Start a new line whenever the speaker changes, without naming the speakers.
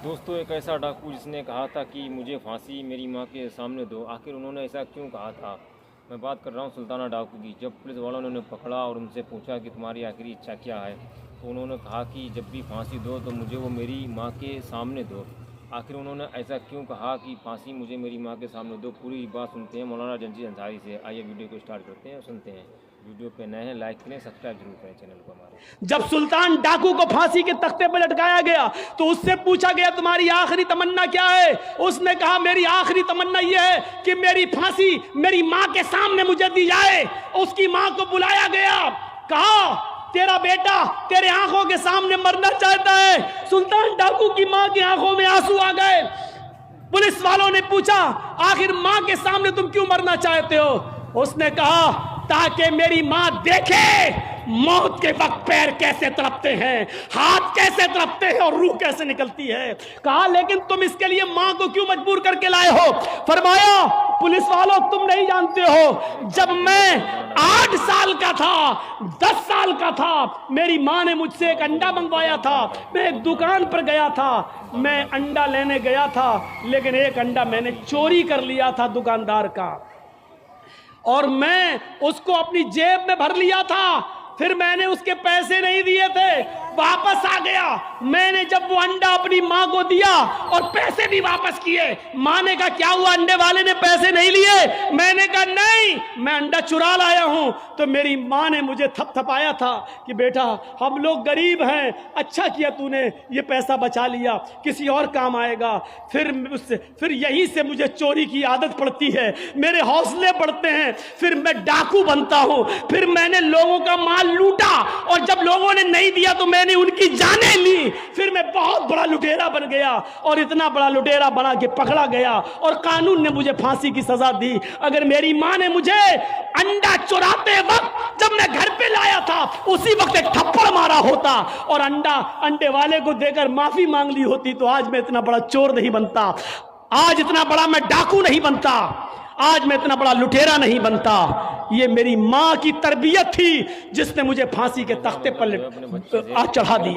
दोस्तों, एक ऐसा डाकू जिसने कहा था कि मुझे फांसी मेरी माँ के सामने दो, आखिर उन्होंने ऐसा क्यों कहा था? मैं बात कर रहा हूँ सुल्ताना डाकू की। जब पुलिस वालों ने उन्हें पकड़ा और उनसे पूछा कि तुम्हारी आखिरी इच्छा क्या है, तो उन्होंने कहा कि जब भी फांसी दो तो मुझे वो मेरी माँ के सामने दो। आखिर उन्होंने ऐसा क्यों कहा कि फांसी मुझे मेरी माँ के सामने दो? पूरी बात सुनते हैं मौलाना जंजीर अंसारी से। आइए वीडियो को स्टार्ट करते हैं और सुनते हैं। वीडियो पे नए हैं, लाइक करें, सब्सक्राइब जरूर करें चैनल को हमारे।
जब सुल्तान डाकू को फांसी के तख्ते पर लटकाया गया तो उससे पूछा गया तुम्हारी आखिरी तमन्ना क्या है? उसने कहा मेरी आखिरी तमन्ना यह है कि मेरी फांसी मेरी मां के सामने मुझे दी जाए। उसकी मां को बुलाया गया, कहा तेरा बेटा तेरे आंखों के सामने मरना चाहता है। सुल्तान डाकू की मां की आंखों में आंसू आ गए। पुलिस वालों ने पूछा आखिर मां के सामने तुम क्यों मरना चाहते हो? उसने कहा ताकि मेरी मां देखे मौत के वक्त पैर कैसे तड़पते हैं, हाथ कैसे तड़पते हैं और रूह कैसे निकलती है। कहा लेकिन तुम इसके लिए मां को क्यों मजबूर करके लाए हो? फरमाया पुलिस वालों तुम नहीं जानते हो, जब मैं 8 साल का था, 10 साल का था, मेरी मां ने मुझसे एक अंडा मंगवाया था। मैं एक दुकान पर गया था, मैं अंडा लेने गया था, लेकिन एक अंडा मैंने चोरी कर लिया था दुकानदार का और मैं उसको अपनी जेब में भर लिया था। फिर मैंने उसके पैसे नहीं दिए थे, वापस आ गया। मैंने जब वो अंडा अपनी मां को दिया और पैसे भी वापस किए, मां ने कहा क्या हुआ, अंडे वाले ने पैसे नहीं लिए? मैंने कहा नहीं, मैं अंडा चुरा लाया हूं। तो मेरी मां ने मुझे थपथपाया था कि बेटा हम लोग गरीब हैं, अच्छा किया तूने ये पैसा बचा लिया, किसी और काम आएगा। फिर यहीं से मुझे चोरी की आदत पड़ती है, मेरे हौसले बढ़ते हैं, फिर मैं डाकू बनता हूं। फिर मैंने लोगों का माल लूटा और जब लोगों ने नहीं दिया तो मैंने उनकी जानें ली। फिर मैं बहुत बड़ा लुटेरा बन गया और इतना बड़ा लुटेरा बना के पकड़ा गया और कानून ने मुझे फांसी की सजा दी। अगर मेरी मां ने मुझे अंडा चुराते वक्त जब मैं घर पे लाया था उसी वक्त एक थप्पड़ मारा होता और अंडे वाले को देकर माफी मांग ली होती तो आज मैं इतना बड़ा चोर नहीं बनता, आज इतना बड़ा मैं डाकू नहीं बनता, आज मैं इतना बड़ा लुटेरा नहीं बनता। ये मेरी मां की तरबियत थी जिसने मुझे फांसी के तख्ते पर चढ़ा दिया।